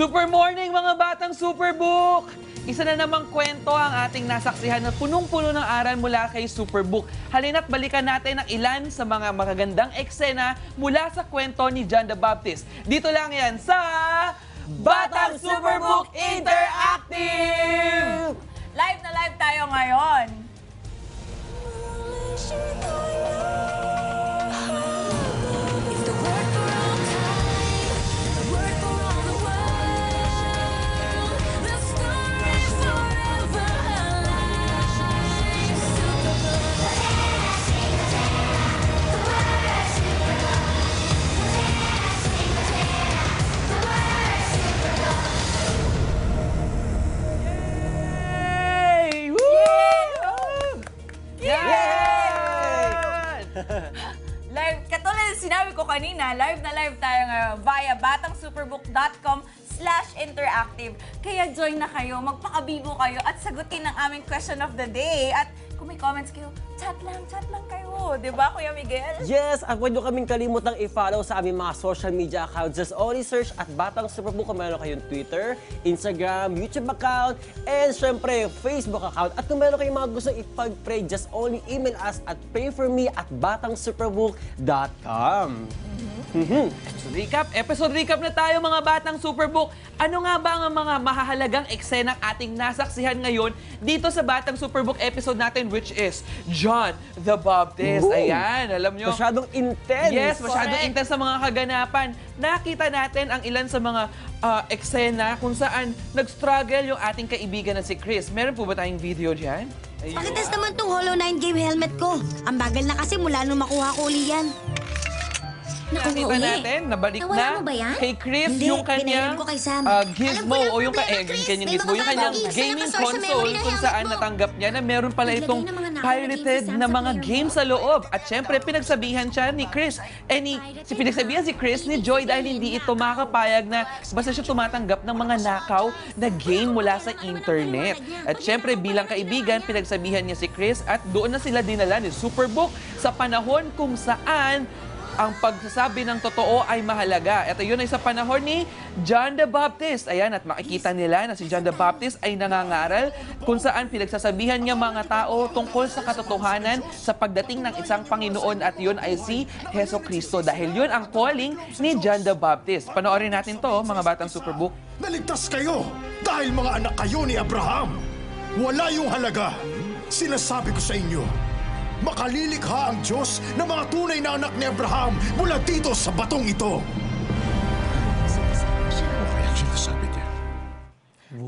Super morning mga batang Superbook! Isa na namang kwento ang ating nasaksihan na punong-puno ng aral mula kay Superbook. Halina't balikan natin ang ilan sa mga magagandang eksena mula sa kwento ni John the Baptist. Dito lang yan sa Batang Superbook Interactive! Live na live tayo ngayon. Live, katulad ng sinabi ko kanina, live na live tayo ngayon via batangsuperbook.com/interactive. Kaya join na kayo, magpakabibo kayo at sagutin ang aming question of the day. At kung may comments kayo, chat lang kayo. Diba, Kuya Miguel? Yes, at huwag nyo kaming kalimutang i-follow sa aming mga social media accounts. Just only search at Batang Superbook kung meron kayong Twitter, Instagram, YouTube account, and syempre, Facebook account. At kung meron kayong mga gusto ipag-pray, just only email us at prayforme@batangsuperbook.com. Episode recap na tayo mga Batang Superbook. Ano nga ba ang mga mahahalagang eksenang ating nasaksihan ngayon dito sa Batang Superbook episode natin, which is John the Baptist. Ooh. Ayan, alam nyo. Masyadong intense. Yes, masyadong Correct. intense sa mga kaganapan. Nakita natin ang ilan sa mga eksena kung saan nag-struggle yung ating kaibigan na si Chris. Meron po ba tayong video dyan? Ayun. Pakitas naman tong Hollow Knight game helmet ko. Ang bagal na kasi mula nung makuha ko uli yan. Nakita natin, nabalik Nawala na mo ba yan? kay Chris Hindi, yung kanyang pinahiram ko kay Sam. gizmo Alam ko na o yung problema, Chris. kanyang May gizmo, mga yung kanyang bagay. Isa gaming nakasource sa console memory ng kung helmet saan mo. natanggap niya na meron pala Naglagay itong ng mga nakakagames pirated si Sam na sa mga player games mo. sa loob. At syempre, pinagsabihan siya ni Chris. Pinagsabihan si Chris ni Joy dahil hindi ito makakapayag na basta siya tumatanggap ng mga nakaw na game mula sa internet. At syempre, bilang kaibigan, pinagsabihan niya si Chris at doon na sila dinala ni Superbook sa panahon kung saan ang pagsasabi ng totoo ay mahalaga. Ito yun ay sa panahon ni John the Baptist. Ayan, at makikita nila na si John the Baptist ay nangangaral kung saan pinagsasabihan niya mga tao tungkol sa katotohanan sa pagdating ng isang Panginoon at yun ay si Heso Kristo. Dahil yun ang calling ni John the Baptist. Panoorin natin to, mga Batang Superbook. Naligtas kayo dahil mga anak kayo ni Abraham. Wala yung halaga. Sinasabi ko sa inyo, makalilikha ang Diyos ng mga tunay na anak ni Abraham mula dito sa batong ito. Okay ang sinasabi niya.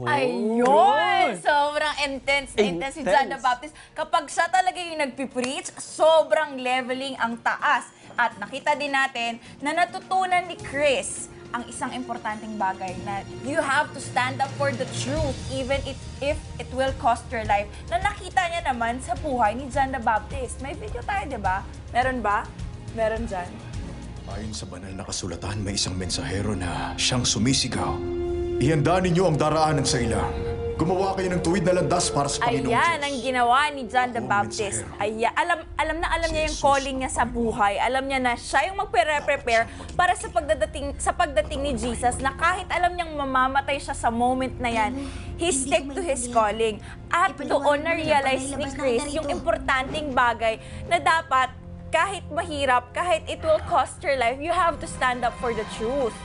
Ayun! Sobrang intense na intense si John the Baptist. Kapag siya talaga yung nagpipreach, sobrang leveling ang taas. At nakita din natin na natutunan ni Chris ang isang importanteng bagay na you have to stand up for the truth even if it will cost your life. Na nakita niya naman sa buhay ni John the Baptist. May video tayo, di ba? Meron ba? Meron dyan. Ayon sa banal na kasulatan, may isang mensahero na siyang sumisigaw. Ihanda ninyo ang daraanan sa ilang. Gumawa kayo ng tuwid na landas para sa Panginoong Ayan Diyos. ang ginawa ni John the Ako, Baptist. mensahero. Ayan, alam niya yung Si Jesus. calling niya sa buhay. Alam niya na siya yung magpre-prepare para sa pagdating ni Jesus na kahit alam niyang mamamatay siya sa moment na yan, he stick to his calling. At doon na-realize ni Chris yung importanteng bagay na dapat kahit mahirap, kahit it will cost your life, you have to stand up for the truth.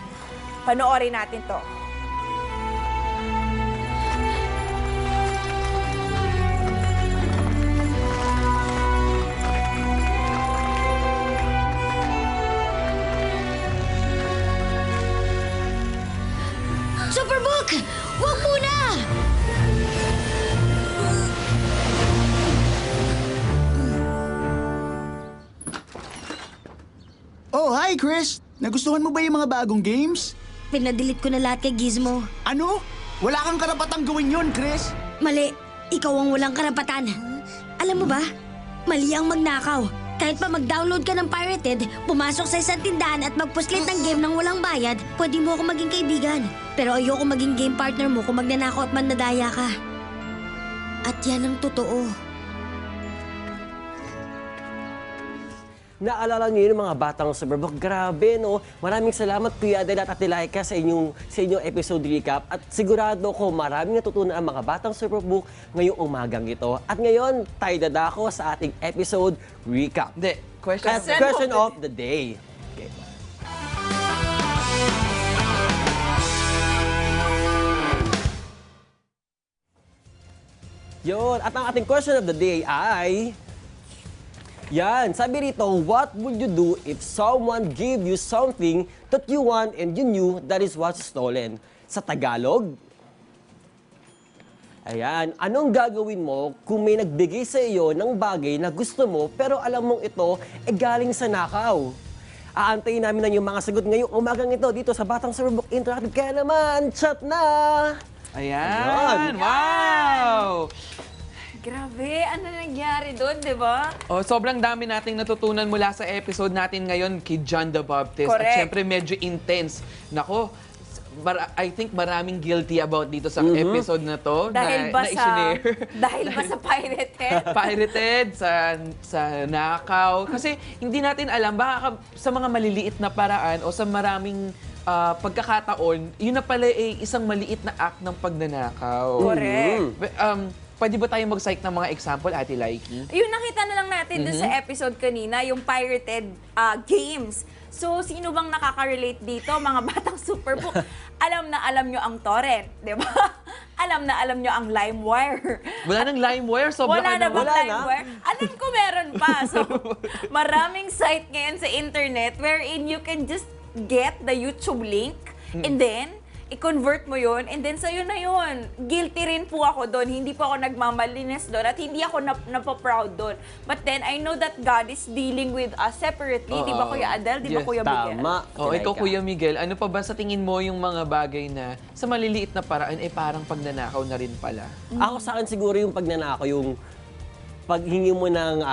Panoorin natin to. Superbook! Huwag muna! Oh, hi Chris! Nagustuhan mo ba yung mga bagong games? Pinadelete ko na lahat kay Gizmo. Ano? Wala kang karapatang gawin yun, Chris! Mali, ikaw ang walang karapatan. Alam mo ba, mali ang magnakaw. Kahit pa mag-download ka ng pirated, pumasok sa isang tindahan at magpuslit ng game ng walang bayad, pwede mo ako maging kaibigan. Pero ayoko maging game partner mo kung magnanakaw at mandadaya ka. At yan ang totoo. naalala niyo yung mga batang Superbook. Grabe, no? Maraming salamat, Kuya Adel at Ate Laika sa inyong episode recap. At sigurado ko maraming natutunan ang mga batang Superbook ngayong umagang ito. At ngayon, tayo dadako sa ating episode recap. Hindi, Question of the day. Okay. Yun, at ang ating question of the day ay... Yan, sabi rito, what would you do if someone gave you something that you want and you knew that is what's stolen? Sa Tagalog, ayan, anong gagawin mo kung may nagbigay sa iyo ng bagay na gusto mo pero alam mong ito galing sa nakaw? Aantayin namin ang yung mga sagot ngayong umagang ito dito sa Batang Superbook Interactive. Kaya naman, chat na! Ayan! Wow! Grabe, ano nangyari doon, di ba? Oh, sobrang dami nating natutunan mula sa episode natin ngayon kay John the Baptist. Correct. At syempre medyo intense. Nako, I think maraming guilty about dito sa episode na to. Dahil ba sa i-share. dahil ba sa pirated? Pirated, sa nakaw. Kasi hindi natin alam, baka sa mga maliliit na paraan o sa maraming pagkakataon, yun na pala isang maliit na act ng pagnanakaw. Correct. Pwede ba tayo mag-cite ng mga example, Ate Laiki? Yung nakita na lang natin dun sa episode kanina, yung pirated games. So, sino bang nakaka-relate dito? Mga batang Superbook. Alam na alam nyo ang torrent, di ba? Alam na alam nyo ang LimeWire. Wala nang LimeWire, sobrang Wala na bang Wala na? LimeWire? Alam ko meron pa. So, maraming site ngayon sa internet wherein you can just get the YouTube link and then i-convert mo yun, and then sa'yo na yun. Guilty rin po ako doon. Hindi po ako nagmamalinis doon at hindi ako napaproud doon. But then, I know that God is dealing with us separately. Di ba, Kuya Adel? Di ba, Yes, Kuya Miguel? Tama. Oh, Ate ikaw, Laika. Kuya Miguel, ano pa ba sa tingin mo yung mga bagay na sa maliliit na paraan, parang pagnanakaw na rin pala? Ako sa akin siguro yung pagnanakaw, yung paghingi mo ng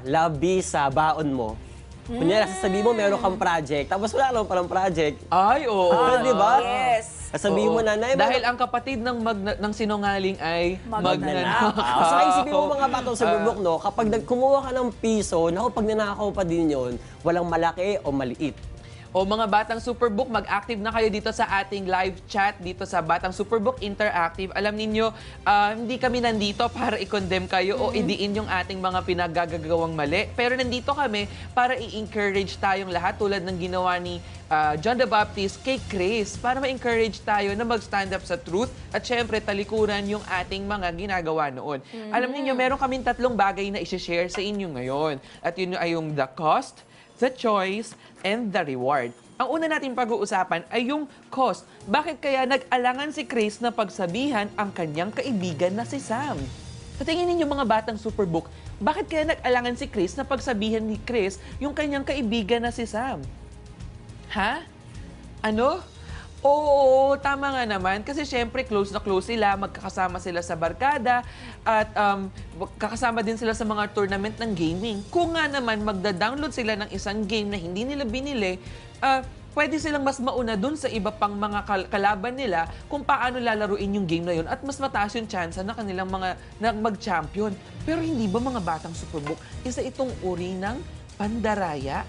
labi sa baon mo. Kunyari, sasabihin mo meron kang project, tapos wala naman palang project. Ay, oo. Di ba? Yes. Sasabihin mo na, Nay, Dahil ang kapatid ng sinungaling ay magnanakaw. So, isipin mo mga batang Superbook, no? Kapag kumuha ka ng piso, naku, pag nanakaw pa din yun, walang malaki o maliit. O mga Batang Superbook, mag-active na kayo dito sa ating live chat dito sa Batang Superbook Interactive. Alam ninyo, hindi kami nandito para i-condemn kayo o idiin yung ating mga pinagagagawang mali. Pero nandito kami para i-encourage tayong lahat tulad ng ginawa ni John the Baptist kay Chris para ma-encourage tayo na mag-stand up sa truth at syempre talikuran yung ating mga ginagawa noon. Alam niyo, meron kaming 3 bagay na i-share sa inyo ngayon. At yun ay yung the cost, the choice, and the reward. Ang una natin pag-uusapan ay yung cost. Bakit kaya nag-alangan si Chris na pagsabihan ang kanyang kaibigan na si Sam? Sa tingin ninyo mga Batang Superbook, bakit kaya nag-alangan si Chris na pagsabihan ni Chris yung kanyang kaibigan na si Sam? Ha? Ano? Oo, tama nga naman. Kasi syempre, close na close sila, magkakasama sila sa barkada, at kakasama din sila sa mga tournament ng gaming. Kung nga naman, magda-download sila ng isang game na hindi nila binili, pwede silang mas mauna dun sa iba pang mga kalaban nila kung paano lalaruin yung game na yun at mas mataas yung chance na kanilang mga na mag-champion. Pero hindi ba mga Batang Superbook, isa itong uri ng pandaraya?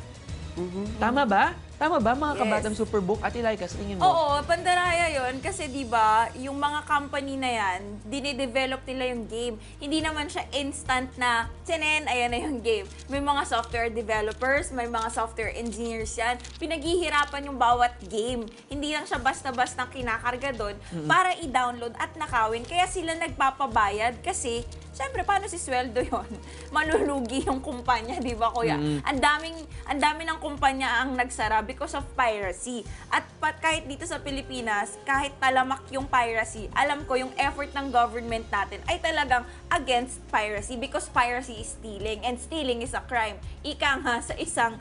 Tama ba? Tama ba mga Yes. kabatang Superbook? Ate Laika, sa tingin mo? Oo, pandaraya yon kasi 'di ba, yung mga company na 'yan, dinidevelop nila yung game. Hindi naman siya instant na sinen, ayan na yung game. May mga software developers, may mga software engineers 'yan. Pinaghihirapan yung bawat game. Hindi lang siya basta-basta kinakarga doon para i-download at nakawin. Kaya sila nagpapabayad kasi siyempre, paano si sweldo yon? Malulugi yung kumpanya, di ba, Kuya? Ang dami ng kumpanya ang nagsara because of piracy. At kahit dito sa Pilipinas, kahit talamak yung piracy, alam ko yung effort ng government natin ay talagang against piracy because piracy is stealing and stealing is a crime. Ika nga sa isang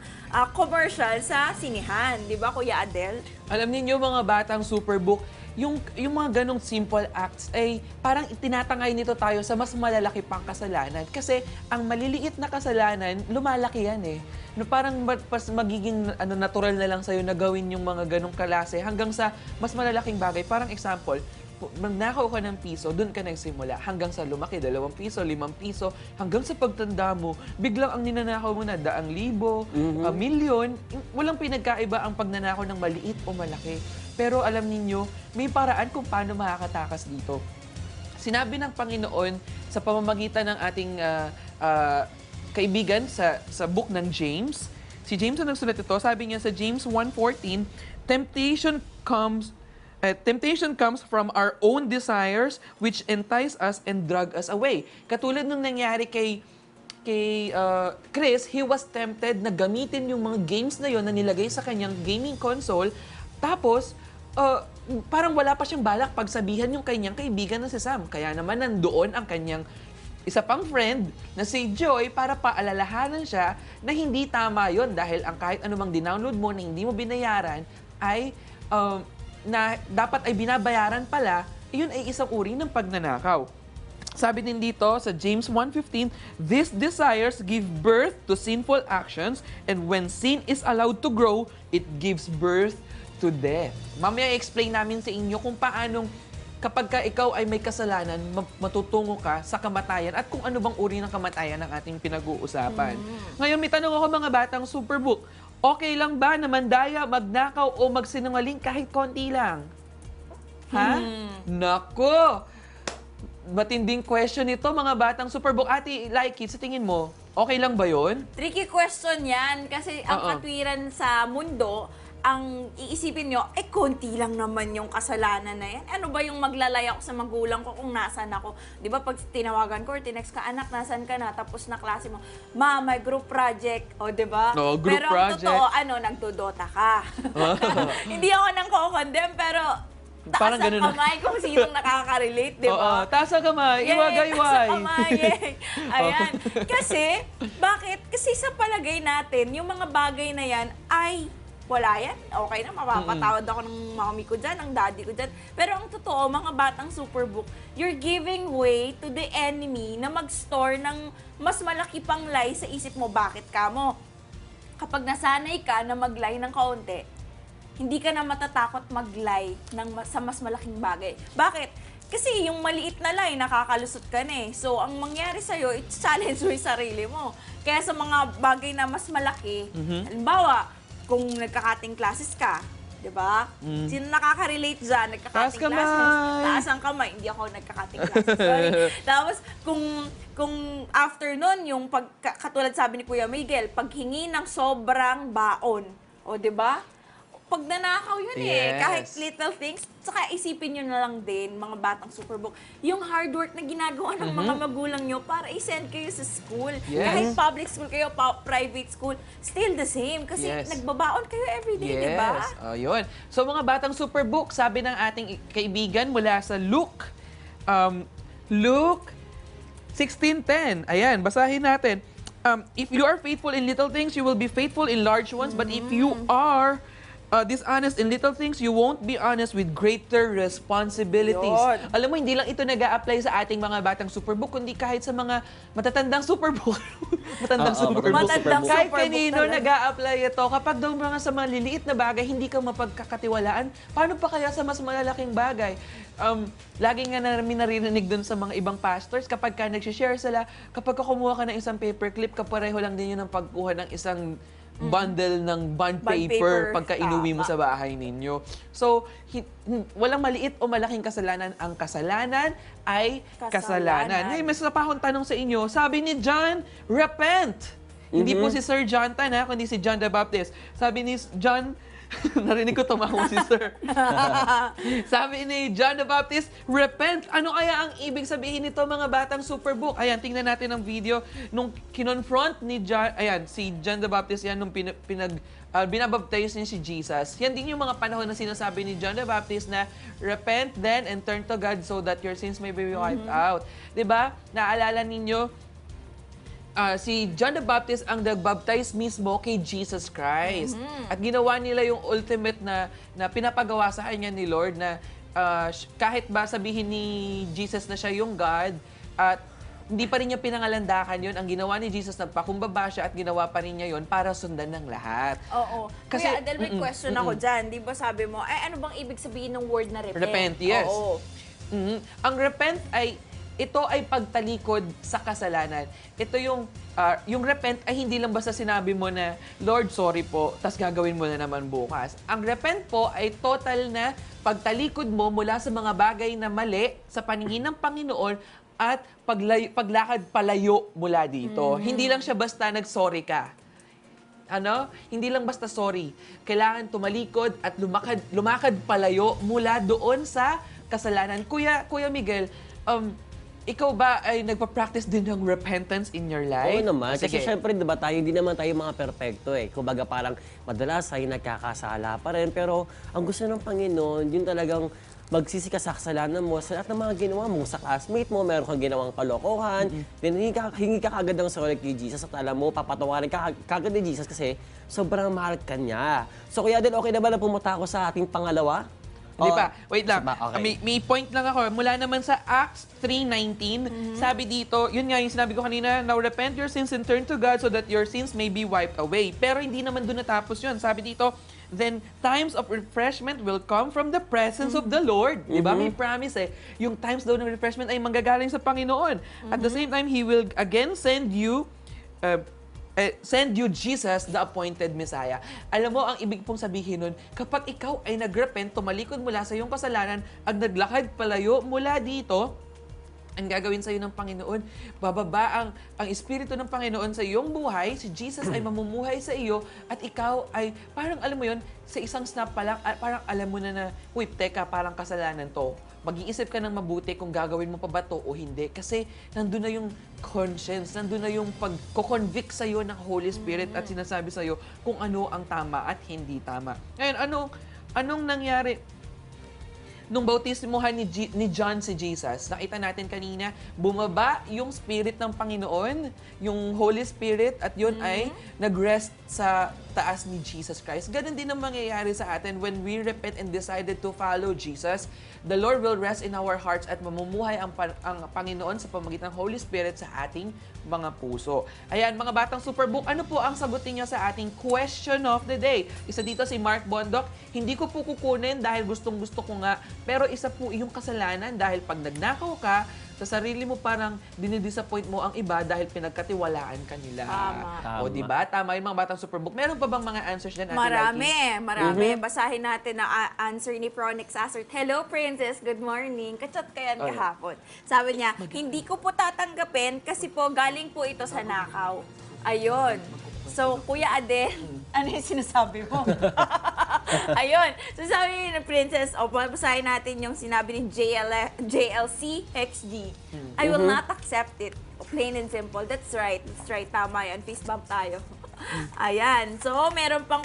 commercial sa sinihan, di ba, Kuya Adel? Alam niyo mga Batang Superbook, yung mga ganong simple acts ay parang tinatangay nito tayo sa mas malalaki pang kasalanan. Kasi ang maliliit na kasalanan, lumalaki yan eh. No, parang magiging natural na lang sa'yo na gawin yung mga ganong klase hanggang sa mas malalaking bagay. Parang example, magnakaw ka ng piso, doon ka nagsimula. Hanggang sa lumaki, 2 piso, 5 piso, hanggang sa pagtanda mo, biglang ang ninanakaw mo na 100,000, milyon. Walang pinagkaiba ang pagnanakaw ng maliit o malaki. Pero alam ninyo, may paraan kung paano makakatakas dito. Sinabi ng Panginoon sa pamamagitan ng ating kaibigan sa book ng James. Si James ang nagsulat ito. Sabi niya sa James 1:14, temptation comes from our own desires which entice us and drag us away. Katulad nung nangyari kay Chris, he was tempted na gamitin yung mga games na yon na nilagay sa kanyang gaming console. Tapos, parang wala pa siyang balak pagsabihan yung kanyang kaibigan na si Sam. Kaya naman nandoon ang kanyang isa pang friend na si Joy para paalalahanan siya na hindi tama yon dahil ang kahit anumang dinownload mo na hindi mo binayaran ay na dapat ay binabayaran pala, yun ay isang uri ng pagnanakaw. Sabi din dito sa James 1:15, these desires give birth to sinful actions, and when sin is allowed to grow, it gives birth to death. Mamaya explain namin sa inyo kung paanong kapag ka ikaw ay may kasalanan, matutungo ka sa kamatayan at kung ano bang uri ng kamatayan ang ating pinag-uusapan. Ngayon, may tanong ako mga batang Superbook. Okay lang ba na mandaya, magnakaw o magsinungaling kahit konti lang? Ha? Nako! Matinding question ito, mga batang Superbook. Ate, Likey, sa tingin mo, okay lang ba yun? Tricky question yan kasi ang Oo. katwiran sa mundo, ang iisipin nyo, konti lang naman yung kasalanan na yan. Ano ba yung maglalay ako sa magulang ko kung nasan ako? Di ba pag tinawagan ko or tinext ka, anak, nasan ka na? Tapos na klase mo, ma, may group project. O, di ba? Oo, group pero project. ang totoo, nagdodota ka. Hindi ako nang ko-condemn, pero taas Parang ang ganun na. kamay kung sinong nakaka-relate, di Oo, ba? taas ang kamay, Yay, iwagayway. sa kamay, yay. Ayan. Kasi, bakit? Kasi sa palagay natin, yung mga bagay na yan ay wala yan. Okay na, mapapatawad ako ng mommy ko dyan, ng daddy ko dyan. Pero ang totoo, mga batang Superbook, you're giving way to the enemy na mag-store ng mas malaki pang lie sa isip mo. Bakit ka mo? Kapag nasanay ka na mag-lie ng kaunti, hindi ka na matatakot mag-lie sa mas malaking bagay. Bakit? Kasi yung maliit na lie, nakakalusot ka na eh. So, ang mangyari sa'yo, i-challenge mo yung sarili mo. Kaya sa mga bagay na mas malaki, halimbawa, kung nagka-cutting classes ka, di ba? Sino nakaka-relate dyan? Taas Nagka-cutting kamay! classes. Taas ang kamay. Hindi ako nagka-cutting classes. Sorry. Tapos, kung after nun, yung katulad sabi ni Kuya Miguel, paghingi ng sobrang baon. O, di ba? Pag nanakaw yun Yes. Kahit little things. Saka isipin nyo na lang din, mga batang Superbook, yung hard work na ginagawa ng mga magulang nyo para i-send kayo sa school. Yes. Kahit public school kayo, private school, still the same. Kasi Yes. nagbabaon kayo everyday, di ba? Yes. Oh, yun. So mga batang Superbook, sabi ng ating kaibigan mula sa Luke 16:10. Ayan, basahin natin. If you are faithful in little things, you will be faithful in large ones. But if you are dishonest in little things, you won't be honest with greater responsibilities. Yun. Alam mo, hindi lang ito nag-a-apply sa ating mga batang Superbook, kundi kahit sa mga matatandang Superbook. matandang Oo, Superbook. matandang Kahit Superbook kanino talaga. nag-a-apply ito. Kapag daw mga sa maliliit na bagay, hindi ka mapagkakatiwalaan, paano pa kaya sa mas malalaking bagay? Lagi nga namin naririnig dun sa mga ibang pastors, kapag ka nag-share sila, kapag ka kumuha ka ng isang paperclip, kapareho lang din yun ng pagkuha ng isang bundle ng bond Bond paper paper, pagka inuwi mo tama. sa bahay ninyo. So, walang maliit o malaking kasalanan. Ang kasalanan ay kasalanan. Kasalanan. Hey, mas napahong tanong sa inyo. Sabi ni John, repent! Hindi po si Sir John Tan, kundi si John the Baptist. Sabi ni John, narinig ko tumawa si Sir. Sabi ni John the Baptist, repent! Ano kaya ang ibig sabihin nito, mga batang Superbook? Ayan, tingnan natin ang video nung kinonfront ni John, ayan, si John the Baptist yan nung binabaptize niya si Jesus. Yan din yung mga panahon na sinasabi ni John the Baptist na repent then and turn to God so that your sins may be wiped out. 'Di ba? Naalala ninyo, si John the Baptist ang nag-baptize mismo kay Jesus Christ. At ginawa nila yung ultimate na pinapagawa sa kanya ni Lord na kahit ba sabihin ni Jesus na siya yung God, at hindi pa rin niya pinangalandakan yun. Ang ginawa ni Jesus, nagpakumbaba siya at ginawa pa rin niya yun para sundan ng lahat. Oo. Kasi- Kuya Adel, may question ako dyan. Di ba sabi mo, ano bang ibig sabihin ng word na repent? Repent, yes. Oo. Ang repent ito ay pagtalikod sa kasalanan. Ito yung repent ay hindi lang basta sinabi mo na, Lord, sorry po, tas gagawin mo na naman bukas. Ang repent po ay total na pagtalikod mo mula sa mga bagay na mali sa paningin ng Panginoon at paglakad palayo mula dito. Hindi lang siya basta nag-sorry ka. Hindi lang basta sorry. Kailangan tumalikod at lumakad palayo mula doon sa kasalanan. Kuya Miguel, ikaw ba ay nagpa-practice din ng repentance in your life? Oo naman. Kasi Sige. syempre, diba, hindi naman tayo mga perpekto eh. Kumbaga parang madalas tayo nagkakasala pa rin. Pero ang gusto ng Panginoon, yun talagang magsisi ka sa kasalanan mo sa lahat ng mga ginawa mo. Sa classmate mo, meron kang ginawang kalokohan. Then hingi ka kagad ng sorry kay Jesus at alam mo, papatawarin ka kagad ni Jesus kasi sobrang mahal ka niya. So kaya din, okay na ba na pumunta ako sa ating pangalawa? Hindi pa. Wait lang. Okay. May point lang ako. Mula naman sa Acts 3:19, sabi dito, yun nga yung sinabi ko kanina, now repent your sins and turn to God so that your sins may be wiped away. Pero hindi naman doon natapos yun. Sabi dito, then times of refreshment will come from the presence of the Lord. Di ba? May promise eh. Yung times daw ng refreshment ay manggagaling sa Panginoon. At the same time, He will again send you Jesus, the appointed Messiah. Alam mo, ang ibig pong sabihin nun, kapag ikaw ay nagrepent, tumalikod mula sa iyong kasalanan, at naglakad palayo mula dito, ang gagawin sa iyo ng Panginoon, bababa ang Espiritu ng Panginoon sa iyong buhay, si Jesus ay mamumuhay sa iyo, at ikaw ay, parang alam mo yon sa isang snap pa lang, parang alam mo na uy, teka, parang kasalanan to. Mag-iisip ka ng mabuti kung gagawin mo pa ba to o hindi. Kasi nandun na yung conscience, nandun na yung pag-convict sa'yo ng Holy Spirit at sinasabi sa'yo kung ano ang tama at hindi tama. Ngayon, anong nangyari? Nung bautismohan ni John si Jesus, nakita natin kanina, bumaba yung Spirit ng Panginoon, yung Holy Spirit, at yun ay nag-rest sa taas ni Jesus Christ. Ganun din ang mangyayari sa atin when we repent and decided to follow Jesus. The Lord will rest in our hearts at mamumuhay ang Panginoon sa pamamagitan ng Holy Spirit sa ating mga puso. Ayan, mga batang Superbook, ano po ang sagutin niyo sa ating question of the day? Isa dito si Mark Bondok, hindi ko po kukunin dahil gustong-gusto ko nga, pero isa po iyong kasalanan dahil pag nagnakaw ka, sa sarili mo parang dinidisappoint mo ang iba dahil pinagkatiwalaan ka nila. Tama. O, di ba? Tama yung mga batang Superbook. Meron pa bang mga answers dyan, Ate Lucky? Marami. Basahin natin ang answer ni Pronix Azert. Hello, Princess. Good morning. Kachat kaya kahapon. Sabi niya, hindi ko po tatanggapin kasi po galing po ito sa nakaw. Ayun. So, Kuya Adel, ano yung sinasabi mo? Ayun. So, sabi ni Princess, basahin natin yung sinabi ni JLC XG. I will not accept it. Plain and simple. That's right. That's right. Tama yan. Fist bump tayo. Ayan. So, meron pang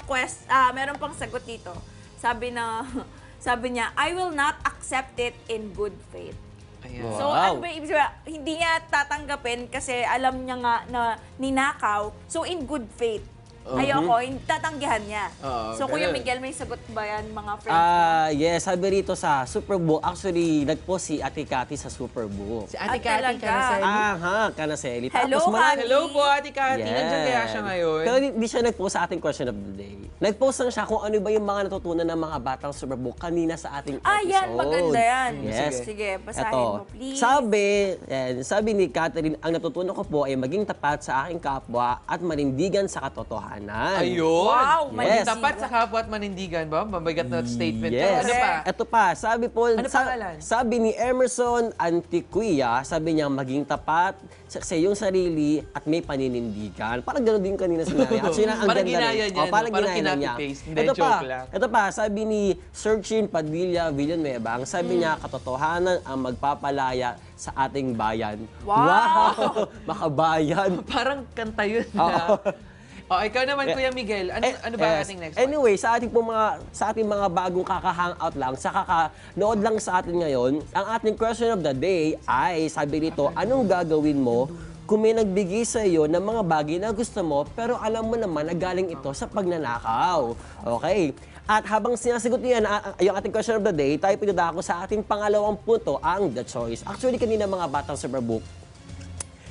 sagot dito. Sabi niya, I will not accept it in good faith. Ayan. So, ano ba ibig sabihin? Hindi niya tatanggapin kasi alam niya nga na ninakaw. So, in good faith. Ayoko, tatanggihan niya. So, Kuya ganun. Miguel, may sagot ba yan mga friends mo? Yes, sabi rito sa Superbook. Actually, nag-post si Ate Cathy sa Superbook. Si Ate At Cathy talaga? Kanaseli. Hello, Tapos marami- Hello po, Ate Cathy. Nandiyan kaya siya ngayon? Pero hindi siya nag-post sa ating question of the day. Nag-post lang siya kung ano ba yung mga natutunan ng mga batang Superbook kanina sa ating episode. Yan, maganda yan. Yes. Sige, basahin Eto, mo, please. sabi ni Catherine, ang natutunan ko po ay maging tapat sa aking kapwa at manindigan sa katotohanan. Ayun. Wow, Yes. Tapat sa kapwa at manindigan ba? Mabigat na statement. Yes. Ano pa? Ito pa, sabi po, Ano pangalan? sabi ni Emerson Antiquia, sabi niya maging tapat sa iyong sarili at may paninindigan. Parang gano'n din kanina sinabi. Actually, ang Parang ganda ginaya rin. niya, Parang no? Parang ginaya niya. kinopy-paste. Hindi, Ito joke lang. Ito pa, sabi ni Sergin Padilla Villanueva, ang sabi niya, katotohanan ang magpapalaya sa ating bayan. Wow! Makabayan. Parang kanta yun na. Ikaw naman, Kuya Miguel. Ano ba Yes. ating next one? Anyway, sa ating mga bagong kaka-hangout lang, sa kakanood lang sa atin ngayon, ang ating question of the day ay, sabi nito, anong gagawin mo kung may nagbigay sa iyo ng mga bagay na gusto mo, pero alam mo naman na galing ito sa pagnanakaw. Okay? At habang sinasagot niya yung ating question of the day, tayo pinadako sa ating pangalawang punto, ang the choice. Actually, kanina mga batang Superbook,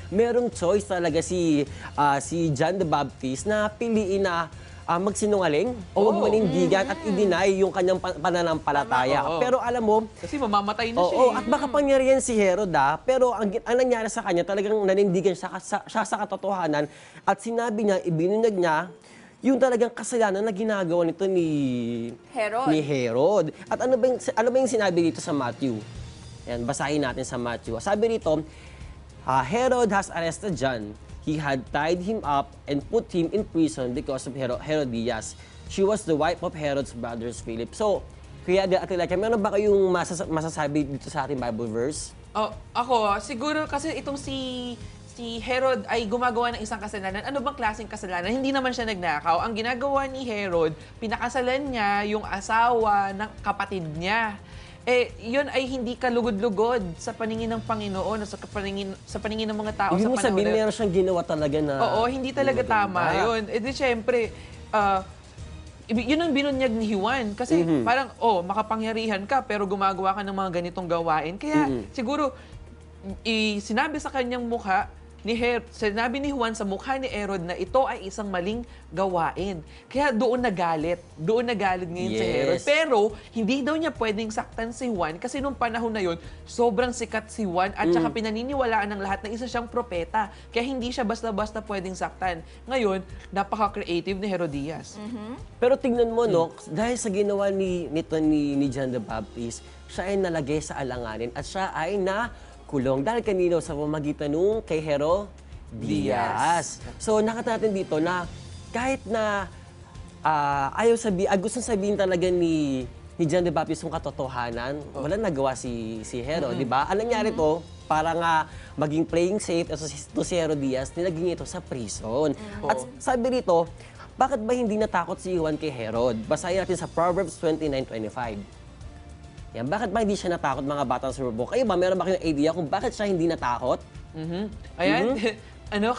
merong choice talaga si John the Baptist na piliin na magsinungaling o manindigan at i-deny yung kanyang pananampalataya. Oo. Pero alam mo, Kasi mamamatay na siya. oo, eh. at makapangyarihan si Herod pero ang nangyari sa kanya, talagang nanindigan siya sa katotohanan at sinabi niya, ibinunyag niya, yung talagang kasalanan na ginagawa nito ni Herod. At ano ba yung sinabi dito sa Matthew? Yan, basahin natin sa Matthew. Sabi rito, Herod has arrested John. He had tied him up and put him in prison because of Herodias. She was the wife of Herod's brother Philip. So, Kuya Ate Laika, meron ba kayong masasabi dito sa ating Bible verse? Oh, ako, siguro kasi itong si Herod ay gumagawa ng isang kasalanan. Ano bang klaseng kasalanan? Hindi naman siya nagnakaw. Ang ginagawa ni Herod, pinakasalan niya yung asawa ng kapatid niya. Yun ay hindi kalugod-lugod sa paningin ng Panginoon, sa paningin ng mga tao Ibig sa mo panahon sabihin, na yun. meron siyang ginawa talaga na... Oo, hindi talaga tama yun. Di syempre, yun ang binunyag ni Juan. Kasi parang, makapangyarihan ka pero gumagawa ka ng mga ganitong gawain. Kaya siguro, sinabi sa kanyang mukha, sinabi ni Juan sa mukha ni Herod na ito ay isang maling gawain. Kaya doon nagalit ngayon si Herod. Pero hindi daw niya pwedeng saktan si Juan kasi nung panahon na yun, sobrang sikat si Juan at saka pinaniniwalaan ng lahat na isa siyang propeta. Kaya hindi siya basta-basta pwedeng saktan. Ngayon, napaka-creative ni Herodias. Pero tingnan mo, no, dahil sa ginawa ni John the Baptist, siya ay nalagay sa alanganin at siya ay kulong. Dahil kanino sa pamamagitan nung kay Herodias. So, nakita natin dito na kahit na gusto sabihin talaga ni John the Baptist yung katotohanan, wala nagawa si Herod, di ba? Ang nangyari to, para nga maging playing safe to si Herodias, nilagay ito sa prison. At sabi rito, bakit ba hindi natakot si Juan kay Herod? Basahin natin sa Proverbs 29:25. Yan, bakit ba hindi siya natakot, mga batang Superbook? Kayo ba, meron ba kayong idea kung bakit siya hindi natakot? Ayan, ano?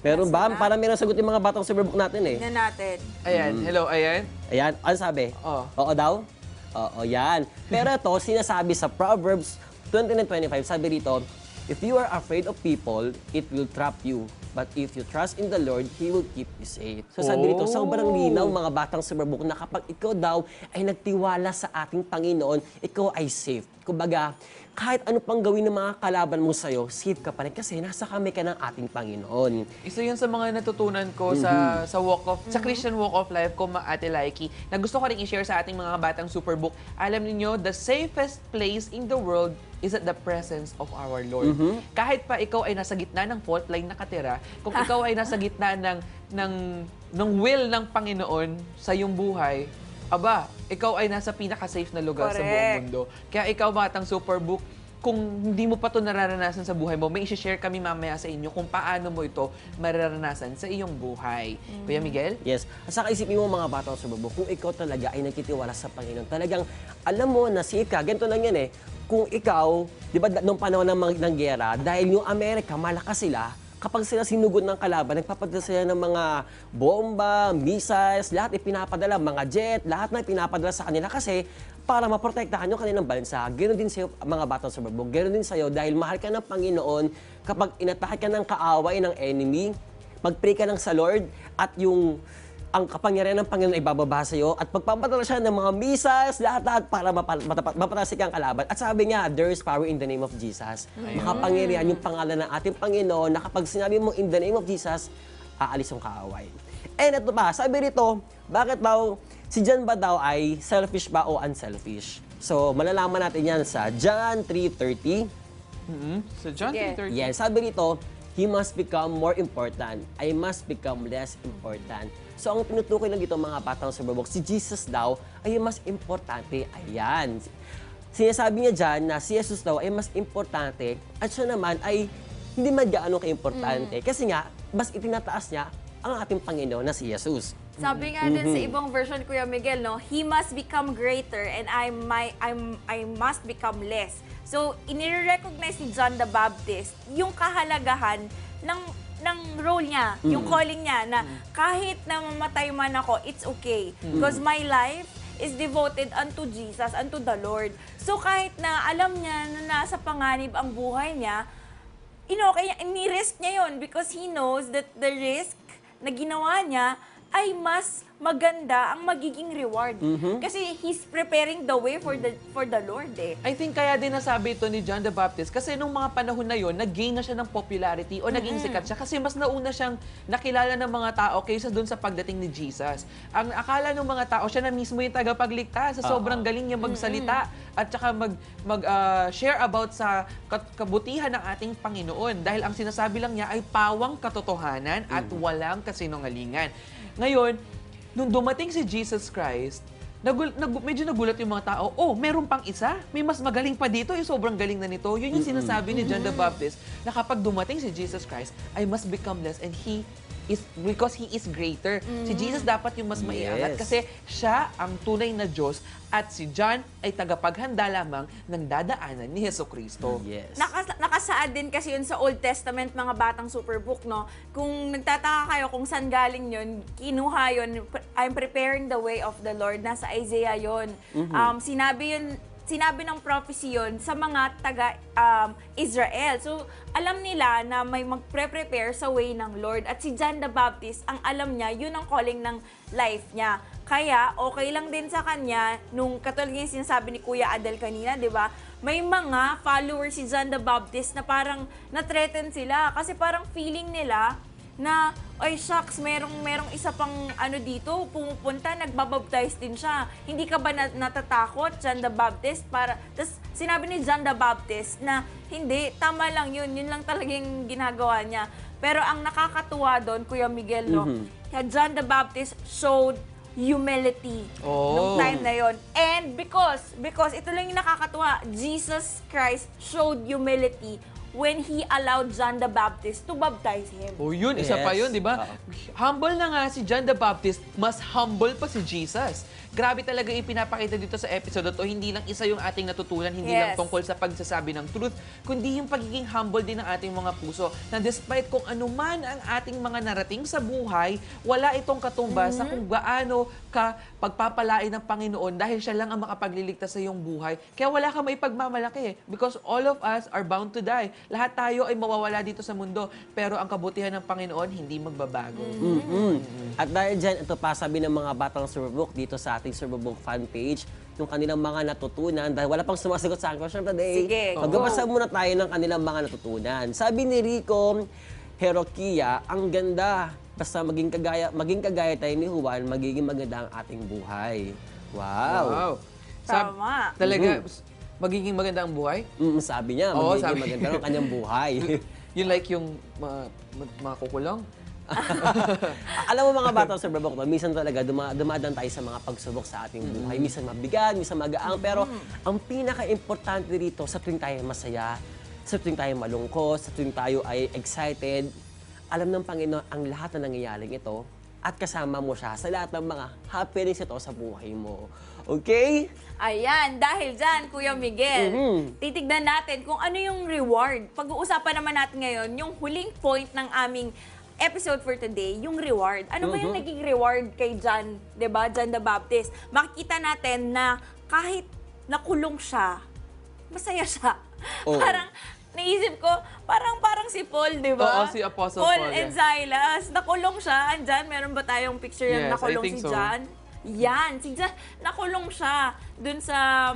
Meron ba? Para meron sagot yung mga batang Superbook natin eh. Tignan natin. Ayan, hello, ayan. Ayan, ano sabi? Oo. Oo daw? Oo, yan. Pero ito, sinasabi sa Proverbs 29:25, sabi rito, if you are afraid of people, it will trap you. But if you trust in the Lord, He will keep you safe. So sabi rito, sobrang linaw, mga batang Superbook, na kapag ikaw daw ay nagtiwala sa ating Panginoon, ikaw ay safe. Kumbaga, kahit ano pang gawin ng mga kalaban mo sa'yo, safe ka pa rin kasi nasa kamay ka ng ating Panginoon. Isa yun sa mga natutunan ko sa sa Christian walk of life ko, Ate Laiki, na gusto ko rin i-share sa ating mga batang Superbook. Alam niyo, the safest place in the world is at the presence of our Lord. Kahit pa ikaw ay nasa gitna ng fault line nakatira, kung ikaw ay nasa gitna ng will ng Panginoon sa iyong buhay, ikaw ay nasa pinaka-safe na lugar sa buong mundo. Kaya ikaw, batang Superbook, kung hindi mo pa ito nararanasan sa buhay mo, may i-share kami mamaya sa inyo kung paano mo ito mararanasan sa iyong buhay. Kuya Miguel? Yes. At saka isipin mo, mga batang Superbook, kung ikaw talaga ay nagtitiwala sa Panginoon, talagang alam mo na safe ka. Ganito lang yan eh. Kung ikaw, di ba, nung panahon ng gera, dahil yung Amerika, malakas sila, kapag sila sinugod ng kalaban, nagpapadala sila ng mga bomba, missiles, lahat ipinapadala, mga jet, lahat na ipinapadala sa kanila kasi para maprotektahan yung kanilang bansa. Ganoon din sa'yo, mga batang Superbook. Ganoon din sa'yo dahil mahal ka ng Panginoon, kapag inatake ka ng kaaway, ng enemy, mag-pray ka lang sa Lord at ang kapangyarihan ng Panginoon ay bababa sa'yo at pagpapadala siya ng mga missiles, lahat para mapatasik ang kalaban. At sabi niya, there is power in the name of Jesus. Makapangyarihan yung pangalan ng ating Panginoon na kapag sinabi mo in the name of Jesus, aalis yung kaaway. And ito pa, sabi rito, bakit daw, si John ba daw ay selfish ba o unselfish? So, malalaman natin yan sa John 3:30. So John 3:30. Yes, sabi rito, he must become more important. I must become less important. So, ang tinutukoy lang dito, mga batang Superbook, si Jesus daw ay mas importante. Ayan. Sinasabi niya dyan na si Jesus daw ay mas importante at siya naman ay hindi man gaano ka-importante. Kasi nga, mas itinataas niya ang ating Panginoon na si Jesus. Sabi nga din sa ibang version, Kuya Miguel, no, he must become greater and I must become less. So, inire-recognize ni John the Baptist yung kahalagahan ng role niya, yung calling niya, na kahit na mamatay man ako, it's okay. Because my life is devoted unto Jesus, unto the Lord. So, kahit na alam niya na nasa panganib ang buhay niya, ni-risk niya yun because he knows that the risk na ginawa niya ay mas maganda ang magiging reward. Kasi he's preparing the way for the Lord eh. I think kaya din nasabi ito ni John the Baptist kasi nung mga panahon na yon, nag-gain na siya ng popularity o naging sikat siya kasi mas nauna siyang nakilala ng mga tao kaysa dun sa pagdating ni Jesus. Ang akala ng mga tao, siya na mismo yung tagapagligtas. Sa sobrang galing niya magsalita at saka share about sa kabutihan ng ating Panginoon dahil ang sinasabi lang niya ay pawang katotohanan at walang kasinungalingan. Ngayon, nung dumating si Jesus Christ, medyo nagulat yung mga tao, meron pang isa? May mas magaling pa dito? Yung sobrang galing na nito? Yun yung sinasabi ni John the Baptist na kapag dumating si Jesus Christ, I must become less and because He is greater. Si Jesus dapat yung mas maiangat Yes. kasi siya ang tunay na Diyos at si John ay tagapaghanda lamang ng dadaanan ni Hesukristo. Yes. Nakasaad din kasi yun sa Old Testament, mga batang superbook, no? Kung nagtataka kayo kung saan galing yun, kinuha yun, I'm preparing the way of the Lord. Nasa Isaiah yun. Sinabi ng prophecy yun sa mga taga-Israel. So, alam nila na may magpre-prepare sa way ng Lord. At si John the Baptist, ang alam niya, yun ang calling ng life niya. Kaya, okay lang din sa kanya, nung katulad yung sinasabi ni Kuya Adel kanina, di ba? May mga followers si John the Baptist na parang na-threaten sila. Kasi parang feeling nila na, ay shucks, merong isa pang dito, pumupunta, nagbabaptize din siya. Hindi ka ba natatakot, John the Baptist? Tapos sinabi ni John the Baptist na, hindi, tama lang yun lang talagang ginagawa niya. Pero ang nakakatuwa doon, Kuya Miguel, no, John the Baptist showed humility nung time na yon. And because ito lang yung nakakatuwa, Jesus Christ showed humility when He allowed John the Baptist to baptize Him. Yun, isa pa Yes. yun, di ba? Humble na nga si John the Baptist, mas humble pa si Jesus. Grabe talaga yung pinapakita dito sa episode to. Hindi lang isa yung ating natutunan, hindi lang Yes. tungkol sa pagsasabi ng truth, kundi yung pagiging humble din ng ating mga puso. Na despite kung anuman ang ating mga narating sa buhay, wala itong katumbas sa kung gaano ka pagpapalain ng Panginoon dahil siya lang ang makapagliligtas sa iyong buhay. Kaya wala ka maipagmamalaki because all of us are bound to die. Lahat tayo ay mawawala dito sa mundo, pero ang kabutihan ng Panginoon hindi magbabago. At dahil dyan, ito pa sabi ng mga batang Superbook dito sa ating Superbook fan page, yung kanilang mga natutunan, dahil wala pang sumasagot sa akin question today. Sige, Magbabasa muna tayo ng kanilang mga natutunan. Sabi ni Rico Herokia, ang ganda. Basta maging kagaya tayo ni Juan, magiging maganda ang ating buhay. Wow. Tama. Talaga, magiging maganda ang buhay? Sabi niya, Oo, magiging sabi. maganda ang kanyang buhay. Yun like yung mga kukulong? Alam mo mga bata sa Superbook, minsan talaga dumadaan tayo sa mga pagsubok sa ating buhay. Minsan mabigat, minsan magaang, pero ang pinaka-importante dito sa tuwing tayo masaya, sa tuwing tayo malungkot, sa tuwing tayo ay excited, alam ng Panginoon ang lahat na nangyayaring ito at kasama mo siya sa lahat ng mga happenings ito sa buhay mo. Okay? Ayan, dahil dyan, Kuya Miguel, titignan natin kung ano yung reward. Pag-uusapan naman natin ngayon, yung huling point ng aming episode for today, yung reward. Ano ba yung naging reward kay John, 'di ba? John the Baptist. Makikita natin na kahit nakulong siya, masaya siya. Oo. Parang naisip ko, parang si Paul, 'di ba? Oo, si Apostle Paul, and yeah. Silas, nakulong siya. Andyan, meron ba tayong picture yung Yes, I nakulong think si so. John? Yan, si John, nakulong siya dun sa,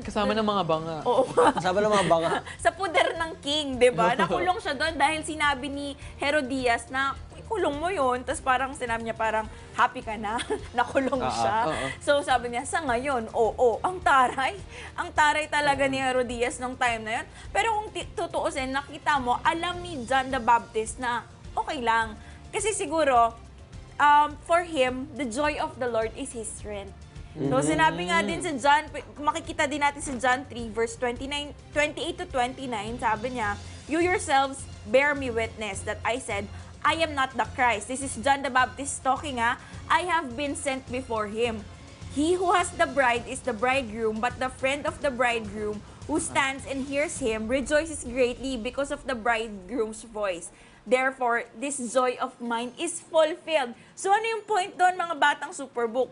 Kasama ng mga banga. Oo. Kasama ng mga banga. Sa puder ng king, di ba? Nakulong siya doon dahil sinabi ni Herodias na, kulong mo yun. Tapos parang sinabi niya parang, happy ka na? Nakulong siya. So sabi niya, sa ngayon, oo, ang taray talaga ni Herodias nung time na yun. Pero kung tutuusin, nakita mo, alam ni John the Baptist na okay lang. Kasi siguro, for him, the joy of the Lord is his strength. So sinabi nga din sa John, makikita din natin sa John 3 verse 28 to 29, sabi niya, "You yourselves bear me witness that I said, I am not the Christ." This is John the Baptist talking, I have been sent before him. He who has the bride is the bridegroom, but the friend of the bridegroom who stands and hears him rejoices greatly because of the bridegroom's voice. Therefore, this joy of mine is fulfilled. So ano yung point doon, mga batang Superbook?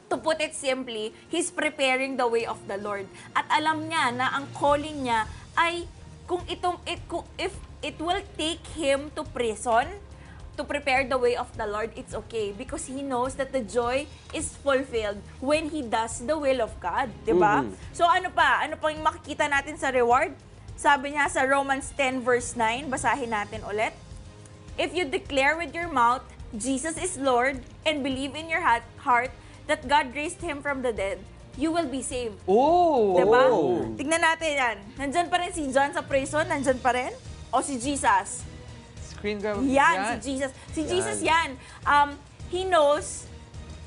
To put it simply, he's preparing the way of the Lord. At alam niya na ang calling niya ay if it will take him to prison, to prepare the way of the Lord, it's okay. Because He knows that the joy is fulfilled when He does the will of God. Diba? So ano pa? Ano pang makikita natin sa reward? Sabi niya sa Romans 10 verse 9, basahin natin ulit. If you declare with your mouth, Jesus is Lord, and believe in your heart that God raised Him from the dead, you will be saved. Oh! Diba? Tignan natin yan. Nandyan pa rin si John sa prison? Nandyan pa rin? O si Jesus? Screen grab. Yan, si Jesus. Si Jesus yan. He knows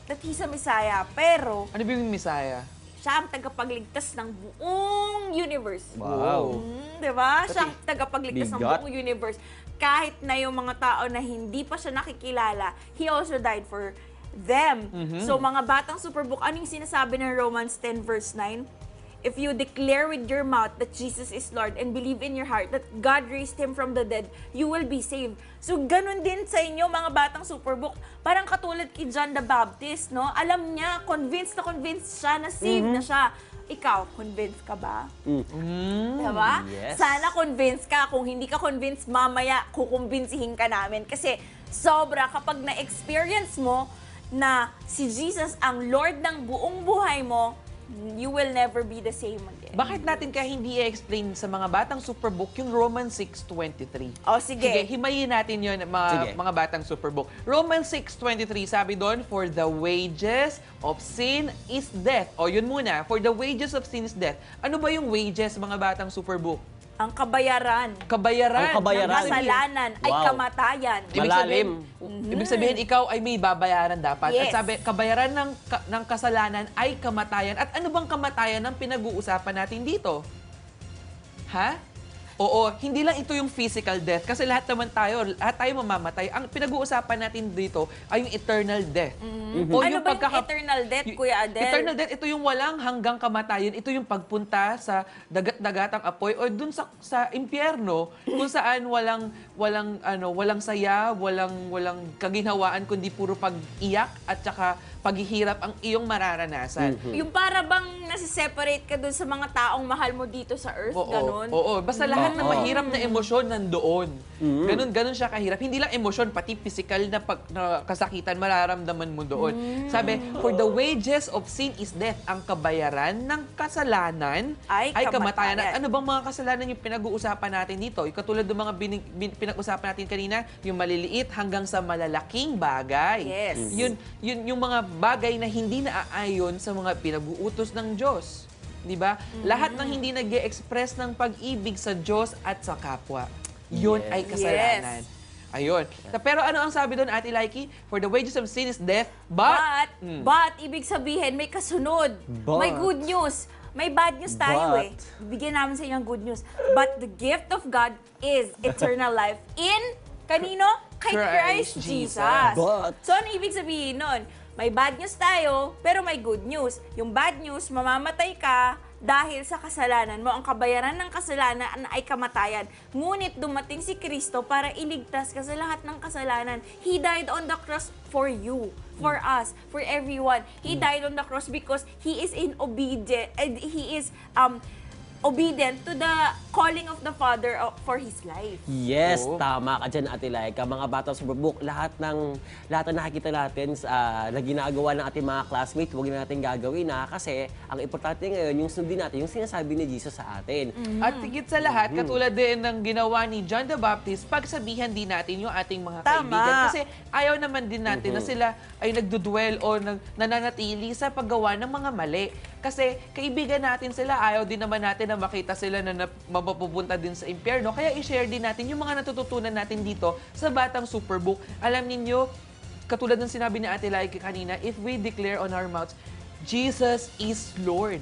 that He's a Messiah, pero Ano ba yung Messiah? siya ang tagapagligtas ng buong universe. Wow. Diba? Siya ang tagapagligtas ng Bigat. buong universe. Kahit na yung mga tao na hindi pa siya nakikilala, He also died for them. So mga batang Superbook, ano yung sinasabi ng Romans 10 verse 9? If you declare with your mouth that Jesus is Lord and believe in your heart that God raised Him from the dead, you will be saved. So ganun din sa inyo mga batang Superbook. Parang katulad kay John the Baptist, no? Alam niya, convinced siya na saved na siya. Ikaw, convinced ka ba? Diba? Yes. Sana convinced ka. Kung hindi ka convinced, mamaya kukumbinsihin ka namin. Kasi sobra kapag na-experience mo na si Jesus ang Lord ng buong buhay mo, you will never be the same again. Bakit natin kaya hindi i-explain sa mga batang Superbook yung Romans 6:23? O, sige. Sige, himayin natin yun, Sige. mga batang Superbook. Romans 6:23, sabi doon, for the wages of sin is death. O, yun muna. For the wages of sin is death. Ano ba yung wages, mga batang Superbook? Ang kabayaran Kabayaran. Ang kabayaran. ng kasalanan ay Wow. kamatayan. Ibig sabihin, ikaw ay may babayaran dapat. Yes. At sabi, kabayaran ng kasalanan ay kamatayan. At ano bang kamatayan ang pinag-uusapan natin dito? Ha? Oo, hindi lang ito yung physical death. Kasi lahat tayo mamamatay. Ang pinag-uusapan natin dito ay yung eternal death. O Ano ba yung eternal death, Kuya Adel? Eternal death, ito yung walang hanggang kamatayan. Ito yung pagpunta sa dagat-dagatang apoy o dun sa impyerno kung saan walang saya, walang kaginhawaan kundi puro pag-iyak at saka paghihirap ang iyong mararanasan. Yung para bang nasiseparate ka dun sa mga taong mahal mo dito sa earth, ganun? Oo, basta lahat ng mahirap na emosyon nandoon. Ganun siya kahirap. Hindi lang emosyon, pati physical na kasakitan mararamdaman mo doon. Sabi, for the wages of sin is death. Ang kabayaran ng kasalanan Ay kamatayan. kamatayan. At ano bang mga kasalanan yung pinag-uusapan natin dito? Yung katulad ng mga pinag-usapan natin kanina, yung maliliit hanggang sa malalaking bagay. Yes. Yun yung mga bagay na hindi naaayon sa mga pinag-uutos ng Diyos. Di ba? Lahat ng hindi nag-e-express ng pag-ibig sa Diyos at sa kapwa. Yun ay kasalanan. Ayun. Pero ano ang sabi doon, Ate Laiki? For the wages of sin is death, But, ibig sabihin, may kasunod. But. May good news. May bad news tayo But. Bigyan namin sa inyo ng good news. But the gift of God is eternal life in, kanino? Kay Christ Jesus. But. So, ano ibig sabihin nun? May bad news tayo, pero may good news. Yung bad news, mamamatay ka dahil sa kasalanan mo. Ang kabayaran ng kasalanan ay kamatayan. Ngunit dumating si Kristo para iligtas ka sa lahat ng kasalanan. He died on the cross for you, for us, for everyone. He died on the cross because He is obedient to the calling of the Father for His life. Yes, Oo. tama ka dyan, Ate Laika. Mga batang Superbook, lahat ng nakikita natin na ginagawa ng ating mga classmates, huwag na natin gagawin kasi ang importante ngayon, yung sundin natin, yung sinasabi ni Jesus sa atin. At higit sa lahat, katulad din ng ginawa ni John the Baptist, pagsabihan din natin yung ating mga Tama. kaibigan. Kasi ayaw naman din natin na sila ay nagdudwell o nananatili sa paggawa ng mga mali. Kasi kaibigan natin sila, ayaw din naman natin na makita sila na mapupunta din sa impyerno. Kaya i-share din natin yung mga natututunan natin dito sa Batang Superbook. Alam ninyo, katulad ng sinabi ni Ate Laika kanina, if we declare on our mouths, Jesus is Lord.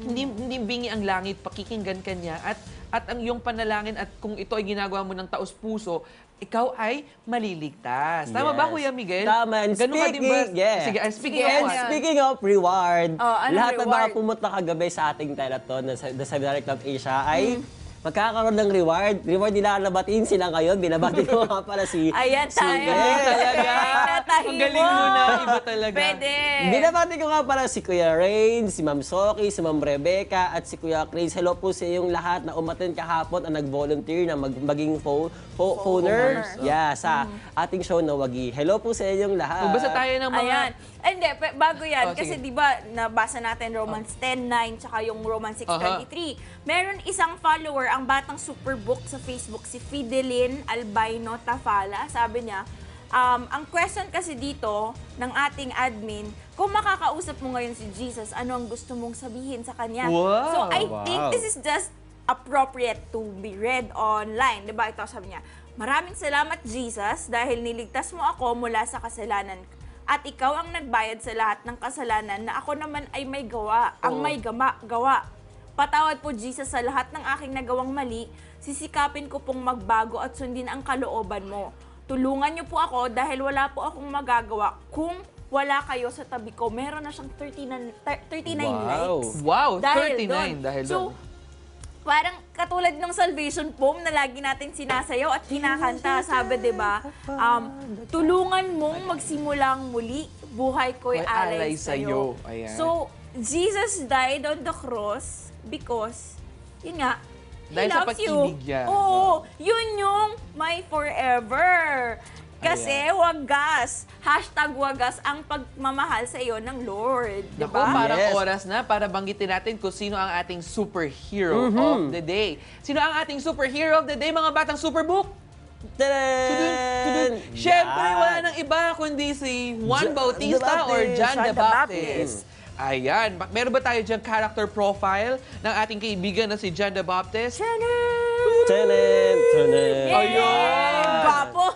Hindi bingi ang langit, pakikinggan ka niya. At ang iyong panalangin at kung ito ay ginagawa mo ng taos-puso, ikaw ay maliligtas. Tama ba, Yes. Kuya Miguel? Tama. And Ganun ka din ba? yeah. Sige, speaking Yes. of And speaking of reward, Oh, ano lahat ng mga reward? pumunta kagabi sa ating teleton, sa Seminary Club Asia, ay magkakaroon ng reward. Reward nila nabatiin sila ngayon. Binabati ko nga pala si... Ayan tayo. Yes. Talaga. Ang galing mo na. Iba talaga. Pwede. Binabati ko nga pala si Kuya Rain, si Ma'am Soki, si Ma'am Rebecca, at si Kuya Chris. Hello po sa inyong lahat na umattend kahapon at nag-volunteer na maging phoner. Yeah, sa ating show na Wagi. Hello po sa inyong lahat. Magbasa tayo ng mga... Ayan. Hindi, bago yan, Oh, kasi sige. di ba nabasa natin Romans 10:9 tsaka yung Romans 6:23. Meron isang follower, ang Batang Superbook sa Facebook, si Fidelin Albino Tafala. Sabi niya, ang question kasi dito ng ating admin, kung makakausap mo ngayon si Jesus, ano ang gusto mong sabihin sa kanya? Wow. So I think this is just appropriate to be read online. Diba? Ito sabi niya, maraming salamat Jesus dahil niligtas mo ako mula sa kasalanan. At ikaw ang nagbayad sa lahat ng kasalanan na ako naman ay may gawa, ang may gawa. Patawad po Jesus sa lahat ng aking nagawang mali, sisikapin ko pong magbago at sundin ang kalooban mo. Tulungan niyo po ako dahil wala po akong magagawa kung wala kayo sa tabi ko. Meron na siyang 39 likes. Wow, Dahil 39 doon. dahil So, doon. parang katulad ng salvation poem na lagi natin sinasayaw at kinakanta, sabi 'di ba? Tulungan mong magsimulang muli, buhay ko'y May alay alay sa'yo. sa'yo. Ayan. So, Jesus died on the cross because, yun nga, Dahil He sa loves you. pag-ibig niya. Oo, yun yung my forever. Kasi wagas, #wagas ang pagmamahal sa iyo ng Lord. Naku, Diba? parang Yes. oras na para banggitin natin kung sino ang ating superhero of the day. Sino ang ating superhero of the day, mga batang Superbook? Tadaan! Siyempre, Yan. wala nang iba kundi si Juan John Bautista the or Baptist. John the John the Baptist. Ayan. Meron ba tayo dyan character profile ng ating kaibigan na si John the Baptist? Tanan! Tanan! Ayun! Gwapo.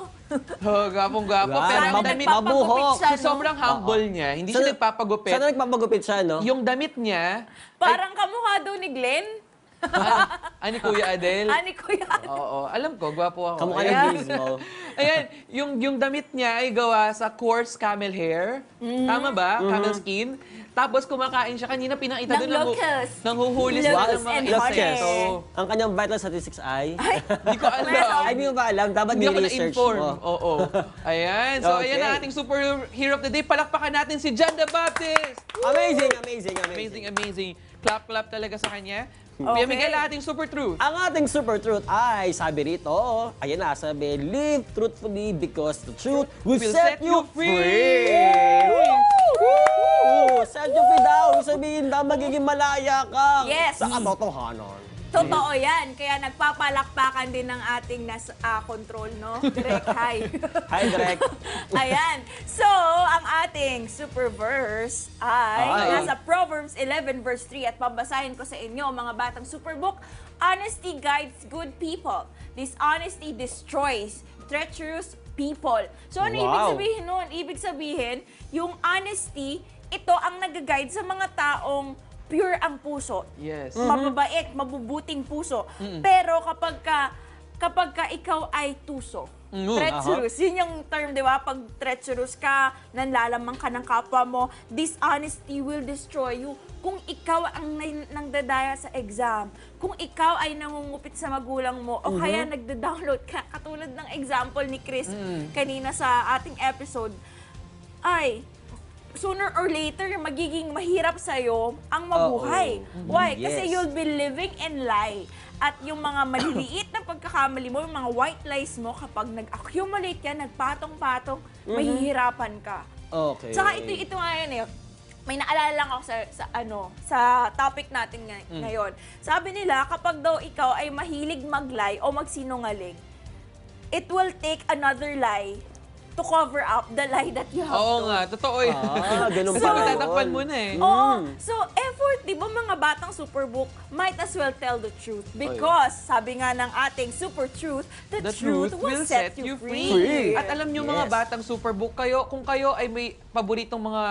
Oh, gapong-gapo. Wow. Pero ang Mab- damit, mabuhok. sa sobrang humble niya, hindi siya nagpapagupit. Sana nagpapagupit siya, no? Yung damit niya, Parang kamukha daw ni Glenn. ani Kuya Adel. Ani Kuya. Oo, alam ko, gwapo ako. Kamukha ni Ayan. Gizmo. Ayan, yung damit niya ay gawa sa coarse camel hair. Tama ba? Camel skin. Tapos kumakain siya. Kanina pinakita Ng doon locust. nanghuhuli Locust sila ng mga and insekto. honey. Ang kanyang vital statistics ay... Hindi ko alam. Ay, hindi mo ba alam? Dapat Hindi ako ni-research na-inform. mo. Oo. Ayan. So, ayan Okay. ang ating superhero of the day. Palakpakan natin si John the Baptist. Amazing, amazing, amazing. Amazing, amazing. Clap talaga sa kanya. Okay. Kuya Miguel, ating super truth. Ang ating super truth ay, sabi rito, ayan na, sabi, live truthfully because the truth will set you free! Woo! Set you free daw! Sabihin daw, magiging malaya ka Yes. sa katotohanan. Totoo yan. Kaya nagpapalakpakan din ng ating control, no? Direct, hi. Hi, Direk. Ayan. So, ang ating super verse ay nasa Proverbs 11 verse 3 at babasahin ko sa inyo, mga batang Superbook. Honesty guides good people. Dishonesty destroys treacherous people. So, ano ibig Wow. sabihin nun? Ibig sabihin, yung honesty, ito ang nag-guide sa mga taong pure ang puso. Yes. Mababait, mabubuting puso. Pero kapag ka ikaw ay tuso, treacherous, yun yung term, di ba? Pag treacherous ka, nanlalamang ka ng kapwa mo, dishonesty will destroy you. Kung ikaw ang nangdadaya sa exam, kung ikaw ay nangungupit sa magulang mo, o kaya nagda-download ka, katulad ng example ni Chris kanina sa ating episode, ay, sooner or later, magiging mahirap sa'yo ang mabuhay. Why? Kasi Yes. you'll be living in lie. At yung mga maliliit na pagkakamali mo, yung mga white lies mo, kapag nag-accumulate yan, nagpatong-patong, mahihirapan ka. Okay. Tsaka ito nga yan eh. May naalala lang ako sa topic natin ngayon. Sabi nila, kapag daw ikaw ay mahilig mag-lie o magsinungaling, it will take another lie to cover up the lie that you have Oo told. nga, totoo yun. Ganun Kasi pala matatakpan yun. mo na eh. Oo. So, effort, di ba mga batang Superbook, might as well tell the truth. Because, sabi nga ng ating super truth, the truth will set you free. At alam nyo mga Yes. batang Superbook, kung kayo ay may paboritong mga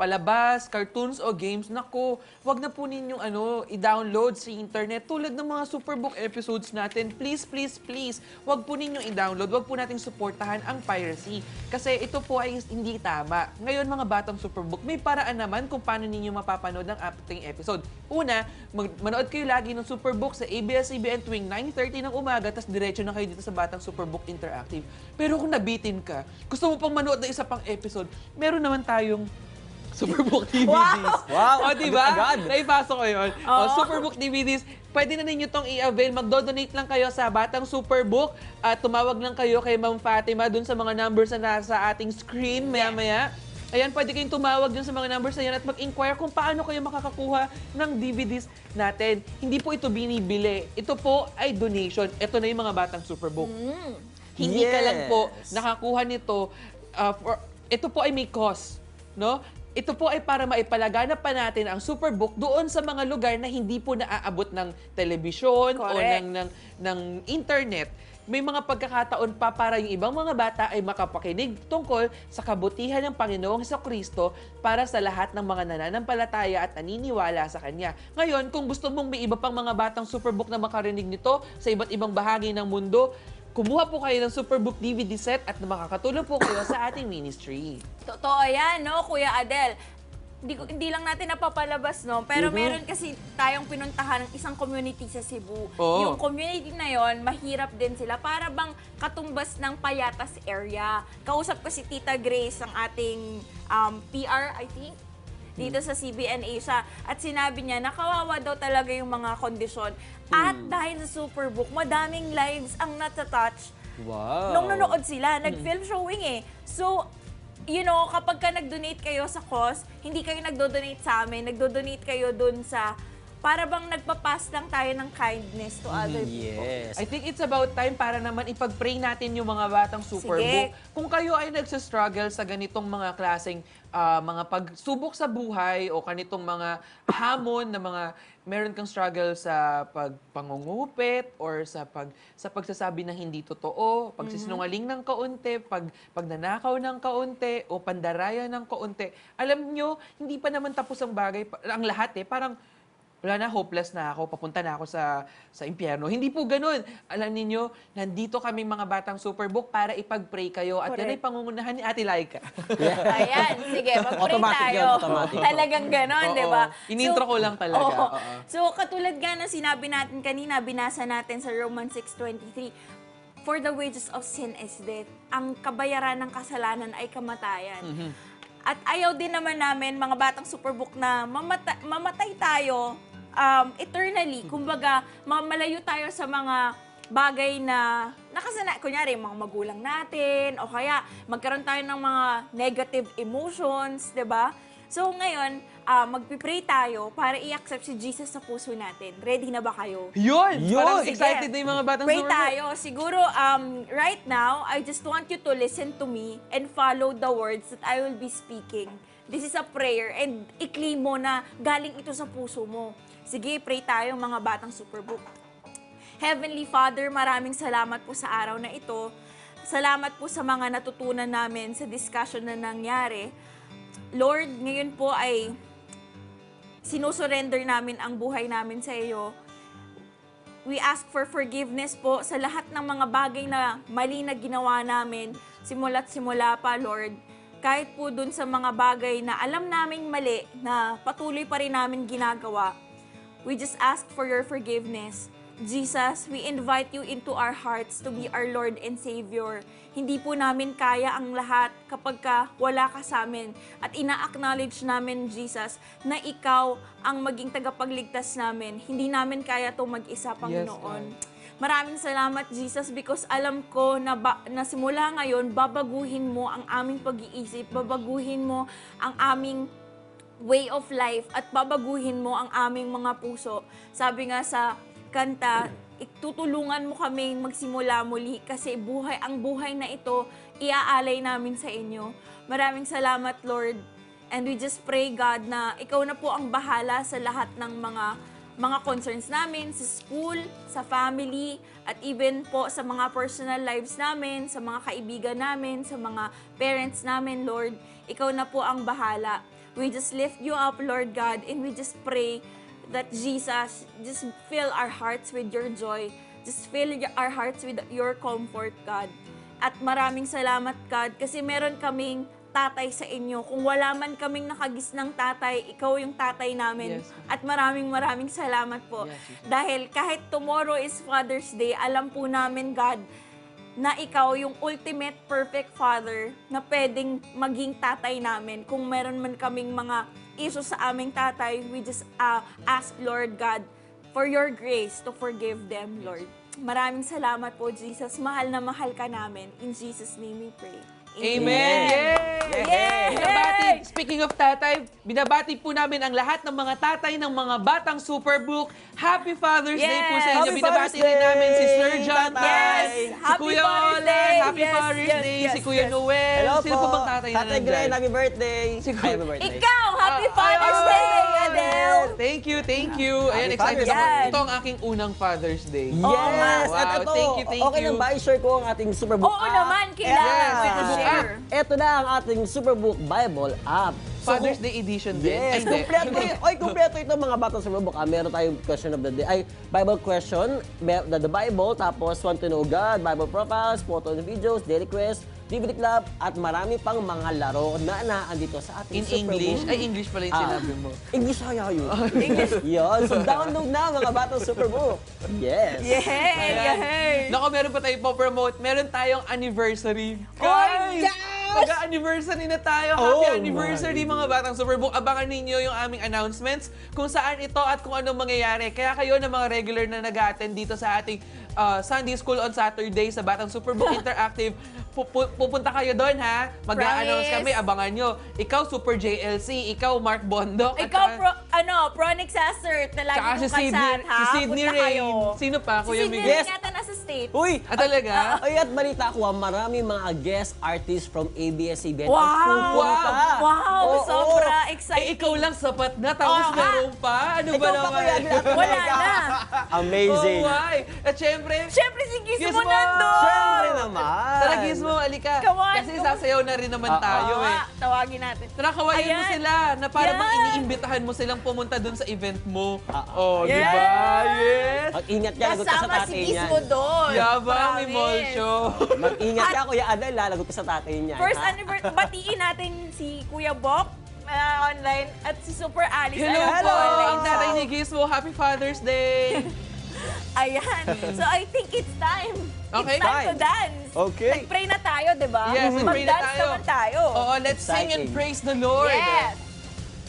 palabas, cartoons o games, nako, wag na po ninyong i-download sa internet. Tulad ng mga Superbook episodes natin, please, please, please, wag po ninyong i-download, wag po nating suportahan ang piracy. Kasi ito po ay hindi tama. Ngayon, mga batang Superbook, may paraan naman kung paano ninyo mapapanood ang ating episode. Una, manood kayo lagi ng Superbook sa ABS-CBN tuwing 9:30 ng umaga, tapos diretso na kayo dito sa Batang Superbook Interactive. Pero kung nabitin ka, gusto mo pang manood ng isa pang episode, meron naman tayong Superbook DVDs. Wow! O, diba? Agad. Naipasok ko yun. O, Superbook DVDs, pwede na ninyo itong i-avail. Magdo-donate lang kayo sa Batang Superbook at tumawag lang kayo kay Ma'am Fatima dun sa mga numbers na nasa ating screen maya-maya. Ayan, pwede kayong tumawag dun sa mga numbers na yan at mag-inquire kung paano kayo makakakuha ng DVDs natin. Hindi po ito binibili. Ito po ay donation. Ito na yung mga Batang Superbook. Hindi ka lang po nakakuha nito. Ito po ay may cost. No? Ito po ay para maipalaganap pa natin ang Superbook doon sa mga lugar na hindi po naaabot ng telebisyon o ng internet. May mga pagkakataon pa para yung ibang mga bata ay makapakinig tungkol sa kabutihan ng Panginoong Hesukristo para sa lahat ng mga nananampalataya at naniniwala sa Kanya. Ngayon, kung gusto mong may iba pang mga batang Superbook na makarinig nito sa iba't ibang bahagi ng mundo, kumuha po kayo ng Superbook DVD set at makakatulong po kayo sa ating ministry. Totoo yan, no, Kuya Adel? Hindi lang natin napapalabas, no? Pero meron kasi tayong pinuntahan ng isang community sa Cebu. Oo. Yung community na yon, mahirap din sila. Para bang katumbas ng Payatas area. Kausap ko si Tita Grace, ang ating PR, I think, dito sa CBN Asia. At sinabi niya, nakawawa daw talaga yung mga kondisyon. At dahil sa Superbook, madaming lives ang natatouch. Wow! Nung nanonood sila, nag-film showing eh. So, you know, kapag ka nag-donate kayo sa cause, hindi kayo nagdo-donate sa amin, nagdo-donate kayo dun sa, para bang nagpapass lang tayo ng kindness to other people. Yes. I think it's about time para naman ipag-pray natin yung mga batang Superbook. Sige. Kung kayo ay nagsastruggle sa ganitong mga klaseng mga pagsubok sa buhay o kanitong mga hamon na mga meron kang struggle sa pagpangungupit or sa pagsasabi ng hindi totoo, pagsisinungaling ng kaunti, pagnanakaw ng kaunti o pandaraya ng kaunti. Alam nyo, hindi pa naman tapos ang bagay, ang lahat parang wala na, hopeless na ako, papunta na ako sa impyerno. Hindi po ganun. Alam niyo, nandito kaming mga batang Superbook para ipag-pray kayo. At yan ay pangungunahan ni Ate Laika. Ayan, sige, mag-pray Automatic tayo. yan, automatic. Talagang ganon, Oo. di ba? Inintro ko lang talaga. oo. Oo. So, katulad nga na sinabi natin kanina, binasa natin sa Romans 6:23, for the wages of sin is death. Ang kabayaran ng kasalanan ay kamatayan. At ayaw din naman namin, mga batang Superbook, na mamatay tayo eternally. Kumbaga, malayo tayo sa mga bagay na kunyari, mga magulang natin, o kaya magkaroon tayo ng mga negative emotions, 'di ba? So ngayon, magpipray tayo para i-accept si Jesus sa puso natin. Ready na ba kayo? Yun! Yun! Parang Sige. excited na yung mga batang Pray Superbook. tayo. Siguro, right now, I just want you to listen to me and follow the words that I will be speaking. This is a prayer and i-claim mo na galing ito sa puso mo. Sige, pray tayo mga batang Superbook. Heavenly Father, maraming salamat po sa araw na ito. Salamat po sa mga natutunan namin sa discussion na nangyari. Lord, ngayon po ay sinusurrender namin ang buhay namin sa iyo. We ask for forgiveness po sa lahat ng mga bagay na mali na ginawa namin, simula't simula pa, Lord. Kahit po dun sa mga bagay na alam naming mali, na patuloy pa rin namin ginagawa. We just ask for your forgiveness. Jesus, we invite you into our hearts to be our Lord and Savior. Hindi po namin kaya ang lahat kapag wala ka sa amin. At ina-acknowledge namin, Jesus, na ikaw ang maging tagapagligtas namin. Hindi namin kaya ito mag-isa, Panginoon. Maraming salamat, Jesus, because alam ko na, na simula ngayon, babaguhin mo ang aming pag-iisip, babaguhin mo ang aming way of life, at babaguhin mo ang aming mga puso. Sabi nga sa kanta, tutulungan mo kami magsimula muli kasi ang buhay na ito, iaalay namin sa inyo. Maraming salamat, Lord. And we just pray, God, na ikaw na po ang bahala sa lahat ng mga concerns namin, sa school, sa family, at even po sa mga personal lives namin, sa mga kaibigan namin, sa mga parents namin, Lord. Ikaw na po ang bahala. We just lift you up, Lord God, and we just pray that Jesus, just fill our hearts with your joy. Just fill our hearts with your comfort, God. At maraming salamat, God, kasi meron kaming tatay sa inyo. Kung wala man kaming nakagis ng tatay, ikaw yung tatay namin. Yes. At maraming salamat po. Yes, Jesus. Dahil kahit tomorrow is Father's Day, alam po namin, God, na ikaw yung ultimate perfect father na pwedeng maging tatay namin. Kung meron man kaming mga issues sa aming tatay, we just ask, Lord God, for your grace to forgive them, Lord. Maraming salamat po, Jesus. Mahal na mahal ka namin. In Jesus' name we pray. Amen! Yay! Yay! Binabati, speaking of tatay, binabati po namin ang lahat ng mga tatay ng mga batang Superbook. Happy Father's Day po sa inyo. Happy Binabati Father's rin namin si Day, Sir John tatay. Tan, Yes! si Happy Kuya Father's Olan, Day. Happy Yes, Father's yes, Day, yes, si Kuya yes. Noel. Hello Sino po bang tatay na Ate Glenn, nandyan? happy birthday. Happy birthday. Ikaw, happy Father's Day, Adele! Thank you, thank you. Ayan, Happy excited Father's ako. Day. Ito ang aking unang Father's Day. Yes! Wow, At ito, thank you, thank okay you. lang ba i-share ko ang ating Superbook Oo app? naman, kailangan Yes, ko Superbook share. Ito na ang ating Superbook Bible app. So, Father's Day edition din. Yes, Ay, hindi. kompleto ito mga batang Superbook. Meron tayong question of the day. Ay, Bible question, the Bible, tapos want to know God, Bible profiles, photo and videos, daily quest, DVD club, at marami pang mga laro na naandito sa ating In Superbook. English? Ay, English pala yung sinabi mo. English kaya yun. English. Yun. So, download na mga batang Superbook. Yes. Yay! Nako, meron pa tayong po-promote. Meron tayong anniversary. Guys! Mag-anniversary na tayo. Oh Happy anniversary mga batang Superbook. Abangan ninyo yung aming announcements kung saan ito at kung anong mangyayari. Kaya kayo na mga regular na nag-attend dito sa ating Sunday School on Saturday sa Batang Superbook Interactive, pupunta kayo doon ha. Mag-a-announce Promise. kami, abangan nyo. Ikaw, Super JLC. Ikaw, Mark Bondok. at Ikaw, saka- Pronix Assert na lagi Tsaka kong si Sydney, kasat, ha? si Sydney Punta kayo. Rain. Sino pa, Si Kuya Sydney Miguel? Rain yata nasa state. Uy! Talaga? Ay, at balita ko, maraming mga guest artists from ABS-CBN Wow! ang pupunta. Wow! Oo. Sobra Eh, exciting. ikaw lang sapat na, tapos Oo, meron pa? Ano ba Ikaw pa, naman? Kuya Adel, at Wala na. Amazing. Oh, why? At syempre, Siyempre si Gizmo Gizmo! nandun! Siyempre naman. tara Gizmo, alika. Come on, Kasi come on. sasayaw na rin naman tayo Oo eh. nga, tawagin natin. Tara, kawayan mo Ayan. sila na para bang Yan. iniimbitahan mo silang pumunta dun sa event mo. Oh, Yes. di ba? Yes! Mag-ingat ka, lagot ka sa Kasama si tatay niyan. Gizmo doon. Yabang, may Promise. mall show. Mag-ingat ka, Kuya Adel, lalagot ka sa tatay niyan. First ha? anniversary, batiin natin si Kuya Bok online at si Super Alice. Hello, Ayun, po, online. ang tatay ni Gizmo. Happy Father's Day! Ayan. So I think it's time. Okay. It's time to Fine. dance. Okay. Nag-pray na tayo, di ba? Yes, nag-pray na Mag-dance tayo. naman tayo. Oo, let's sing and Exciting. praise the Lord. Yes.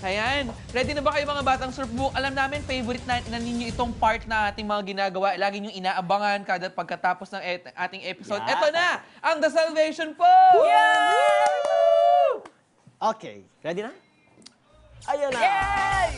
Ayan. Ready na ba kayo mga batang Superbook? Alam namin, favorite na ninyo itong part na ating mga ginagawa. Lagi nyo inaabangan kada pagkatapos ng ating episode. Yeah. Ito na, ang The Salvation po! Okay, ready na? Ayan na. Yay!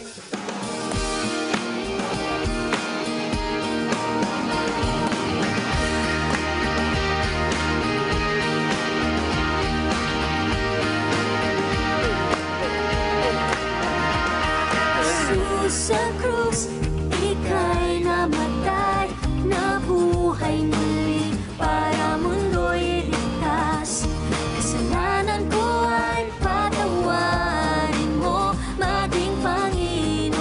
Sa krus, ika'y namatay, nabuhay muli para mundo'y ligtas. Kasalanan ko ay patawarin mo, maging Panginoon.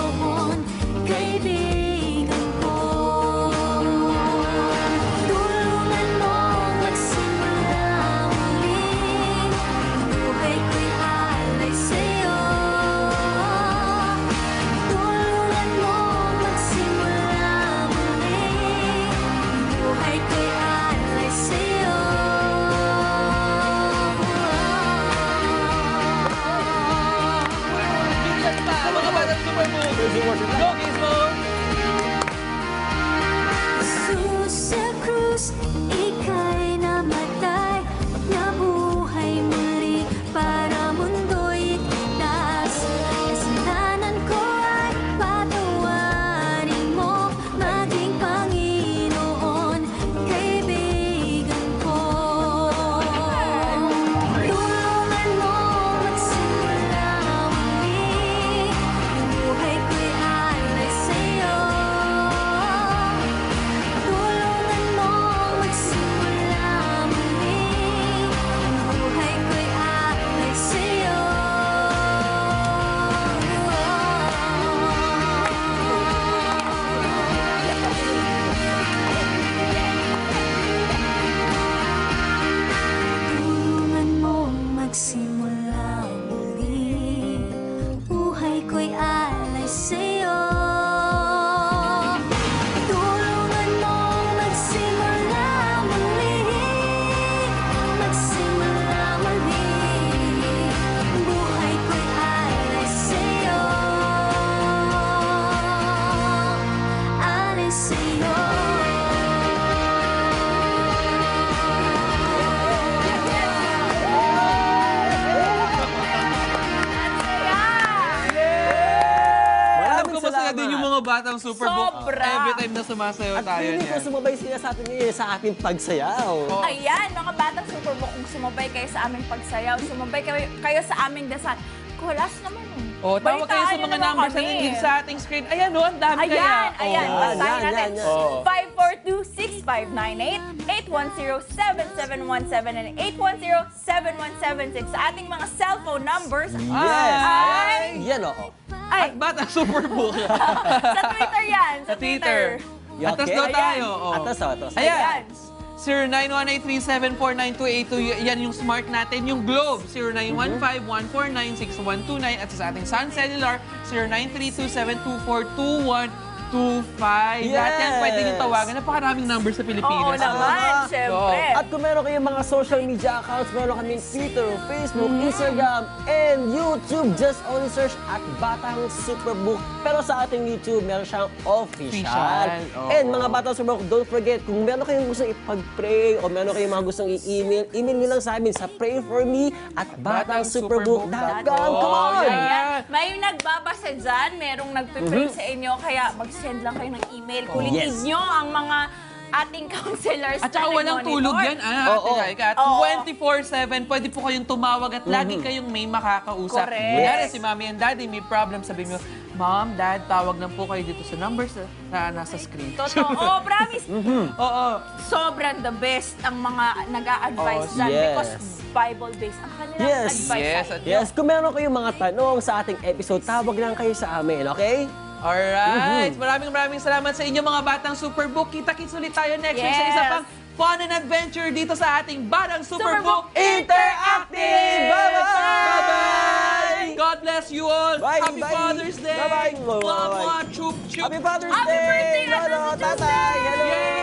Batang Superbook. Sobra. Every time na sumasayaw At tayo feeling ko niyan. sumabay sila sa atin ngayon sa ating pagsayaw. Ayan, mga batang Superbook, kung sumabay kayo sa aming pagsayaw, sumabay kayo sa aming dasal, kulas naman. Oh, tawag kayo sa Balitaan mga niyo naman numbers na kami. nandito sa ating screen. Ayan, oh, ang dami kaya. Ayan, ayan. Oh. Basahin Yan, natin. yan, yan. 542-6598, 810-7117, and 810-7176 sa ating mga cellphone numbers. Yes! Ay! Yan oo. Ay, At Batang Superbook. sa Twitter yan. Sa Twitter. Okay. Atas daw tayo. Oh. Atas, atas. Ayan. 0918-374-9282. Yan yung smart natin. Yung Globe, 0915-149-6129. At sa ating Sun Cellular, 0932-724-2125. Lahat yan Yes. pwede nyo tawagan. Napakaraming numbers sa Pilipinas. Oo naman, syempre. At kung meron kayong mga social media accounts, meron kaming Twitter, Facebook, Instagram, and YouTube. Just only search at Batang Superbook. Pero sa ating YouTube, meron siyang official. Oo. And mga Batang Superbook, don't forget, kung meron kayong gustong ipag-pray o meron kayong mga gustong i-email, email nyo lang sa amin sa prayforme@batangsuperbook.com. Come on! Ayan. May nagbabasa dyan, merong nagpipray sa inyo, kaya mag-send lang kayo ng email. Kulitin Yes. nyo ang mga ating counselors At saka na walang nag-monitor. tulog yan, Oo. Ate Laika. At Oo. 24/7, pwede po kayong tumawag at lagi kayong may makakausap. Correct. Kunyari, Yes. si Mami and Daddy may problem, sabi mo, Mom, Dad, tawag lang po kayo dito sa numbers na nasa screen. Totoo, promise. Oo. Sobrang the best ang mga nag-a-advise dyan yes. because Bible-based ang kanilang Yes. advice Yes, sa at inyo. Yes, kung meron kayong mga tanong sa ating episode, tawag lang kayo sa amin, okay? Alright. Maraming salamat sa inyo mga Batang Superbook. Kita-kits ulit tayo next week sa Yes. isa pang fun and adventure dito sa ating Batang Superbook Superbook Interactive! Bye-bye! Bye-bye! God bless you all! Bye, Happy bye. Father's Day! Bye-bye. Mwah, mwah, chup, chup. Happy Father's Happy Day! birthday, Lolo, Ate tatay, hello! Yay!